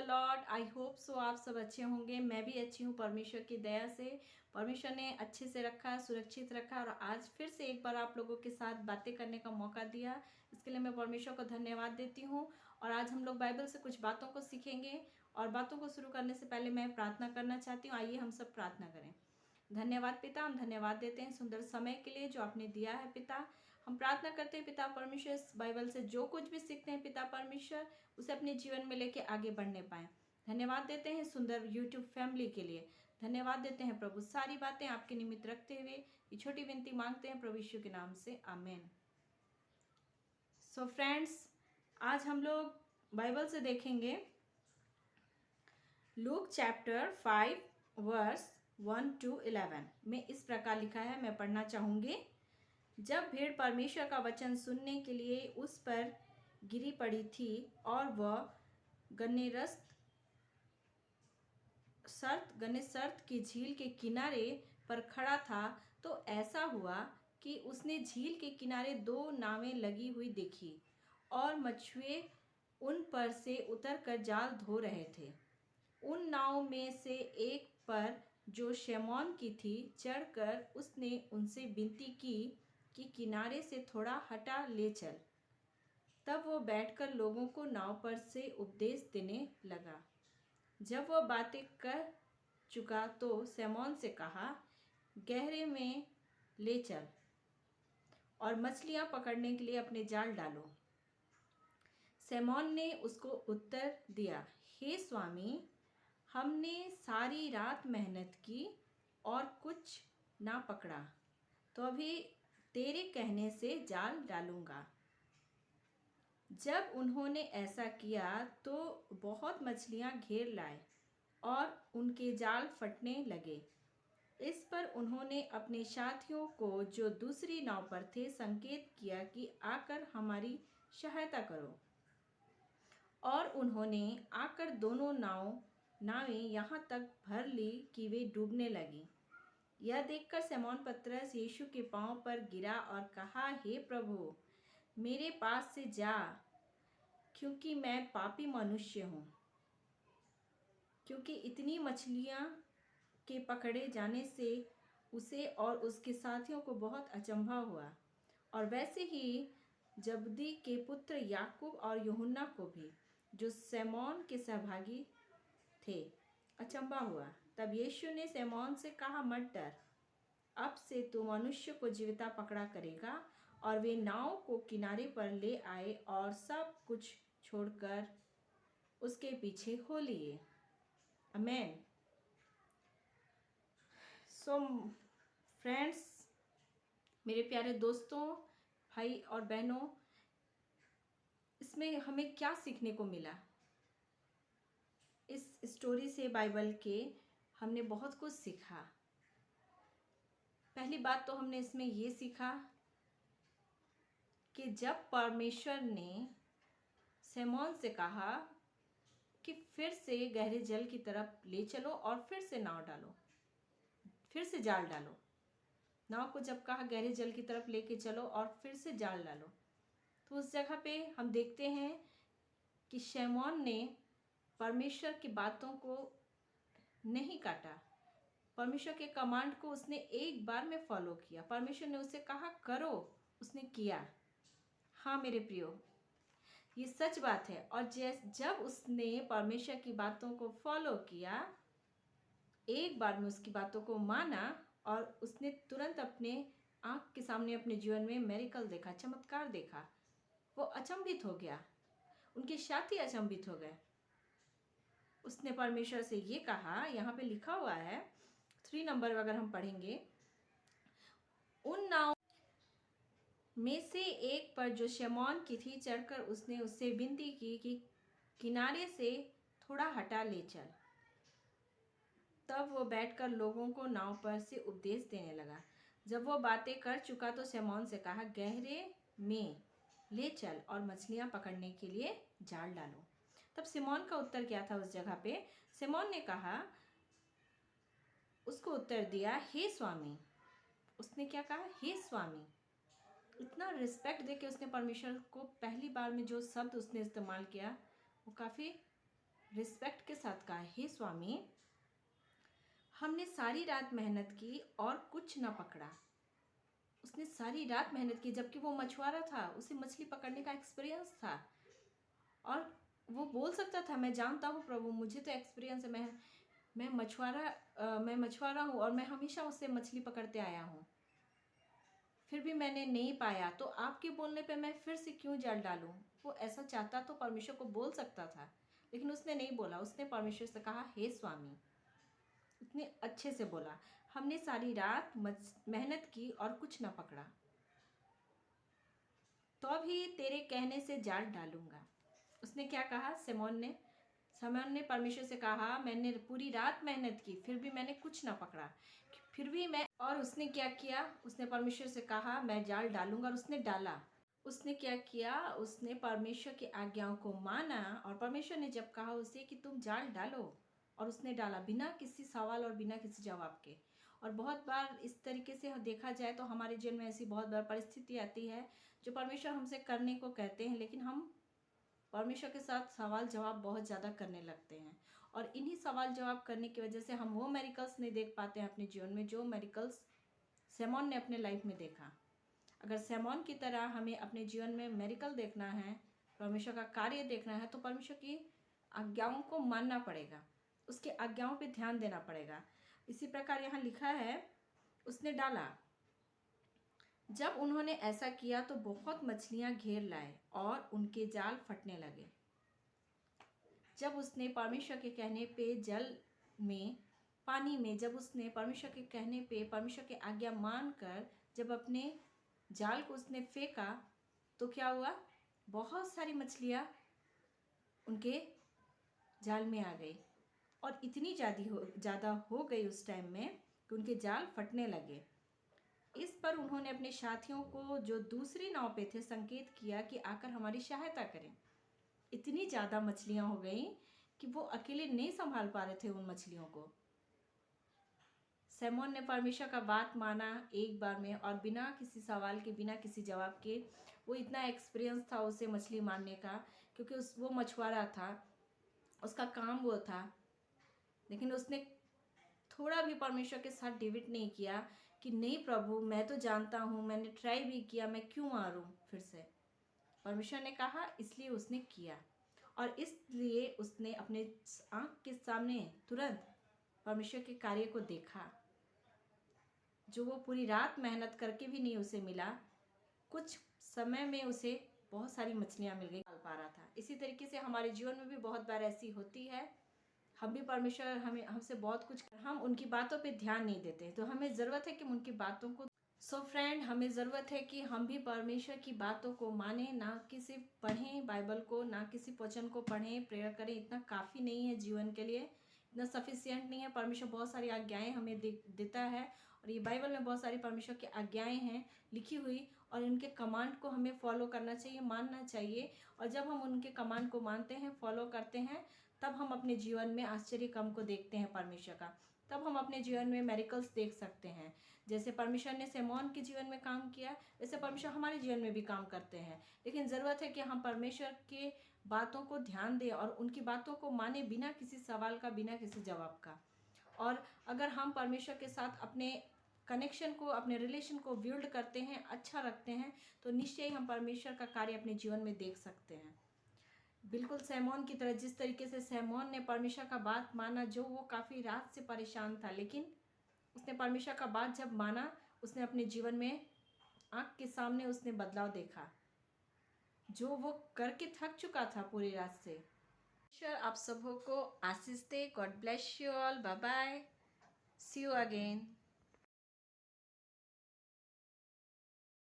Lord. I hope so आप सब अच्छे होंगे। मैं भी अच्छी हूँ परमेश्वर की दया से। परमेश्वर ने अच्छे से रखा, सुरक्षित रखा और आज फिर से एक बार आप लोगों के साथ बातें करने का मौका दिया। इसके लिए मैं परमेश्वर को धन्यवाद देती हूँ। और आज हम लोग बाइबल से कुछ बातों को सीखेंगे। और बातों को शुरू करने से पहले मैं प्रार्थना करना चाहती हूँ। आइए हम सब प्रार्थना करें। धन्यवाद पिता, हम धन्यवाद देते हैं सुंदर समय के लिए जो आपने दिया है पिता। हम प्रार्थना करते हैं पिता परमेश्वर, इस बाइबल से जो कुछ भी सीखते हैं पिता परमेश्वर, उसे अपने जीवन में लेके आगे बढ़ने पाए। धन्यवाद देते हैं सुंदर यूट्यूब फैमिली के लिए। धन्यवाद देते हैं प्रभु, सारी बातें आपके निमित्त रखते हुए ये छोटी विनती मांगते हैं प्रभु यीशु के नाम से, आमीन। सो फ्रेंड्स, आज हम लोग बाइबल से देखेंगे लूक चैप्टर 5 वर्स 1 to 11 में इस प्रकार लिखा है। मैं पढ़ना चाहूँगी। जब भीड़ परमेश्वर का वचन सुनने के लिए उस पर गिरी पड़ी थी और वह गन्नेसरत की झील के किनारे पर खड़ा था, तो ऐसा हुआ कि उसने झील के किनारे 2 नावें लगी हुई देखी और मछुए उन पर से उतरकर जाल धो रहे थे। उन नावों में से एक पर जो शमौन की थी चढ़कर उसने उनसे विनती की कि किनारे से थोड़ा हटा ले चल। तब वो बैठकर लोगों को नाव पर से उपदेश देने लगा। जब वह बातें कर चुका तो शमौन से कहा, गहरे में ले चल और मछलियां पकड़ने के लिए अपने जाल डालो। शमौन ने उसको उत्तर दिया, हे स्वामी, हमने सारी रात मेहनत की और कुछ ना पकड़ा, तो अभी तेरे कहने से जाल डालूंगा। जब उन्होंने ऐसा किया तो बहुत मछलियां घेर लाए और उनके जाल फटने लगे। इस पर उन्होंने अपने साथियों को जो दूसरी नाव पर थे संकेत किया कि आकर हमारी सहायता करो। और उन्होंने आकर दोनों नावें यहाँ तक भर ली कि वे डूबने लगीं। यह देखकर शमौन पतरस यीशु के पांव पर गिरा और कहा, हे प्रभु, मेरे पास से जा, क्योंकि मैं पापी मनुष्य हूँ। क्योंकि इतनी मछलियाँ के पकड़े जाने से उसे और उसके साथियों को बहुत अचंभा हुआ, और वैसे ही जबदी के पुत्र याकूब और यूहन्ना को भी, जो शमौन के सहभागी थे, अचंभा हुआ। तब यीशु ने शमौन से कहा, मत डर, अब से तू मनुष्य को जीविता पकड़ा करेगा। और वे नाव को किनारे पर ले आए और सब कुछ छोड़कर उसके पीछे हो लिए। आमेन। सो फ्रेंड्स, मेरे प्यारे दोस्तों, भाई और बहनों, इसमें हमें क्या सीखने को मिला? इस स्टोरी से बाइबल के हमने बहुत कुछ सीखा। पहली बात तो हमने इसमें ये सीखा कि जब परमेश्वर ने शमौन से कहा कि फिर से गहरे जल की तरफ ले चलो और फिर से नाव डालो, फिर से जाल डालो। नाव को जब कहा गहरे जल की तरफ लेके चलो और फिर से जाल डालो, तो उस जगह पे हम देखते हैं कि शमौन ने परमेश्वर की बातों को नहीं काटा। परमेश्वर के कमांड को उसने एक बार में फॉलो किया। परमेश्वर ने उसे कहा करो, उसने किया। हाँ मेरे प्रियो, ये सच बात है। और जब उसने परमेश्वर की बातों को फॉलो किया, एक बार में उसकी बातों को माना, और उसने तुरंत अपने आँख के सामने अपने जीवन में मिरेकल देखा, चमत्कार देखा। वो अचंभित हो गया, उनके साथी अचंभित हो गए। उसने परमेश्वर से ये कहा, यहाँ पे लिखा हुआ है 3 नंबर अगर हम पढ़ेंगे, उन नाव में से एक पर जो शमौन की थी चढ़कर उसने उससे विनती की कि किनारे से थोड़ा हटा ले चल। तब वो बैठकर लोगों को नाव पर से उपदेश देने लगा। जब वो बातें कर चुका तो शमौन से कहा, गहरे में ले चल और मछलियां पकड़ने के लिए जाल डालो। तब शमौन का उत्तर क्या था उस जगह पे? शमौन ने कहा, उसको उत्तर दिया, हे स्वामी। उसने क्या कहा? हे स्वामी। इतना रिस्पेक्ट दे के उसने परमेश्वर को, पहली बार में जो शब्द उसने इस्तेमाल किया वो काफ़ी रिस्पेक्ट के साथ कहा, हे स्वामी, हमने सारी रात मेहनत की और कुछ न पकड़ा। उसने सारी रात मेहनत की, जबकि वो मछुआरा था, उसे मछली पकड़ने का एक्सपीरियंस था और वो बोल सकता था, मैं जानता हूँ प्रभु, मुझे तो एक्सपीरियंस है, मैं मछुआरा हूँ और मैं हमेशा उससे मछली पकड़ते आया हूँ, फिर भी मैंने नहीं पाया, तो आपके बोलने पे मैं फिर से क्यों जाल डालूं। वो ऐसा चाहता तो परमेश्वर को बोल सकता था, लेकिन उसने नहीं बोला। उसने परमेश्वर से कहा, हे स्वामी, इतने अच्छे से बोला, हमने सारी रात मेहनत की और कुछ ना पकड़ा, तो भी तेरे कहने से जाल डालूंगा। उसने क्या कहा? सिमोन ने परमेश्वर से कहा, मैंने पूरी रात मेहनत की, फिर भी मैंने कुछ ना पकड़ा, फिर भी मैं, और उसने क्या किया? उसने परमेश्वर से कहा, मैं जाल डालूंगा, और उसने डाला। उसने क्या किया? उसने परमेश्वर की आज्ञाओं को माना, और परमेश्वर ने जब कहा उसे कि तुम जाल डालो, और उसने डाला, बिना किसी सवाल और बिना किसी जवाब के। और बहुत बार इस तरीके से देखा जाए तो हमारे जीवन में ऐसी बहुत बार परिस्थिति आती है जो परमेश्वर हमसे करने को कहते हैं, लेकिन हम परमेश्वर के साथ सवाल जवाब बहुत ज़्यादा करने लगते हैं, और इन्हीं सवाल जवाब करने की वजह से हम वो मेरिकल्स नहीं देख पाते हैं अपने जीवन में, जो मेरिकल्स सैमोन ने अपने लाइफ में देखा। अगर सैमोन की तरह हमें अपने जीवन में मेरिकल देखना है, परमेश्वर का कार्य देखना है, तो परमेश्वर की आज्ञाओं को मानना पड़ेगा, उसकी आज्ञाओं पे ध्यान देना पड़ेगा। इसी प्रकार यहाँ लिखा है, उसने डाला। जब उन्होंने ऐसा किया तो बहुत मछलियां घेर लाए और उनके जाल फटने लगे। जब उसने परमेश्वर के कहने पे जल में, पानी में, जब उसने परमेश्वर के कहने पे, परमेश्वर की आज्ञा मानकर जब अपने जाल को उसने फेंका, तो क्या हुआ? बहुत सारी मछलियां उनके जाल में आ गई, और इतनी ज़्यादा हो गई उस टाइम में कि उनके जाल फटने लगे। इस पर उन्होंने अपने साथियों को जो दूसरी नाव पे थे संकेत किया कि आकर हमारी सहायता करें। इतनी ज़्यादा मछलियां हो गई कि वो अकेले नहीं संभाल पा रहे थे उन मछलियों को। सैमोन ने परमेश्वर का बात माना एक बार में, और बिना किसी सवाल के, बिना किसी जवाब के। वो इतना एक्सपीरियंस था उसे मछली मारने का, क्योंकि वो मछुआरा था, उसका काम वो था, लेकिन उसने थोड़ा भी परमेश्वर के साथ डिबेट नहीं किया कि नहीं प्रभु, मैं तो जानता हूँ, मैंने ट्राई भी किया, मैं क्यों मारूं फिर से। परमेश्वर ने कहा, इसलिए उसने किया, और इसलिए उसने अपने आँख के सामने तुरंत परमेश्वर के कार्य को देखा, जो वो पूरी रात मेहनत करके भी नहीं उसे मिला। कुछ समय में उसे बहुत सारी मछलियाँ मिल गई, पा रहा था। इसी तरीके से हमारे जीवन में भी बहुत बार ऐसी होती है, हम भी परमेश्वर हमसे बहुत कुछ, हम उनकी बातों पे ध्यान नहीं देते, तो हमें ज़रूरत है कि उनकी बातों को, सो फ्रेंड, हमें ज़रूरत है कि हम भी परमेश्वर की बातों को माने, ना कि सिर्फ पढ़ें बाइबल को, ना किसी वचन को पढ़ें, प्रेयर करें, इतना काफ़ी नहीं है जीवन के लिए, इतना सफिशियंट नहीं है। परमेश्वर बहुत सारी आज्ञाएं हमें देता है, और ये बाइबल में बहुत सारी परमेश्वर की आज्ञाएं हैं लिखी हुई, और उनके कमांड को हमें फॉलो करना चाहिए, मानना चाहिए। और जब हम उनके कमांड को मानते हैं, फॉलो करते हैं, तब हम अपने जीवन में आश्चर्य कम को देखते हैं परमेश्वर का, तब हम अपने जीवन में मेरिकल्स देख सकते हैं। जैसे परमेश्वर ने सैमोन के जीवन में काम किया, वैसे परमेश्वर हमारे जीवन में भी काम करते हैं। लेकिन ज़रूरत है कि हम परमेश्वर के बातों को ध्यान दें और उनकी बातों को माने, बिना किसी सवाल का, बिना किसी जवाब का। और अगर हम परमेश्वर के साथ अपने कनेक्शन को, अपने रिलेशन को बिल्ड करते हैं, अच्छा रखते हैं, तो निश्चय ही हम परमेश्वर का कार्य अपने जीवन में देख सकते हैं। बिल्कुल सैमोन की तरह, जिस तरीके से सैमोन ने परमेश्वर का बात माना, जो वो काफ़ी रात से परेशान था, लेकिन उसने परमेश्वर का बात जब माना, उसने अपने जीवन में आँख के सामने उसने बदलाव देखा, जो वो करके थक चुका था पूरी रात से। ईश्वर आप सबों को आशीष दे। God bless you all. Bye bye, see you again.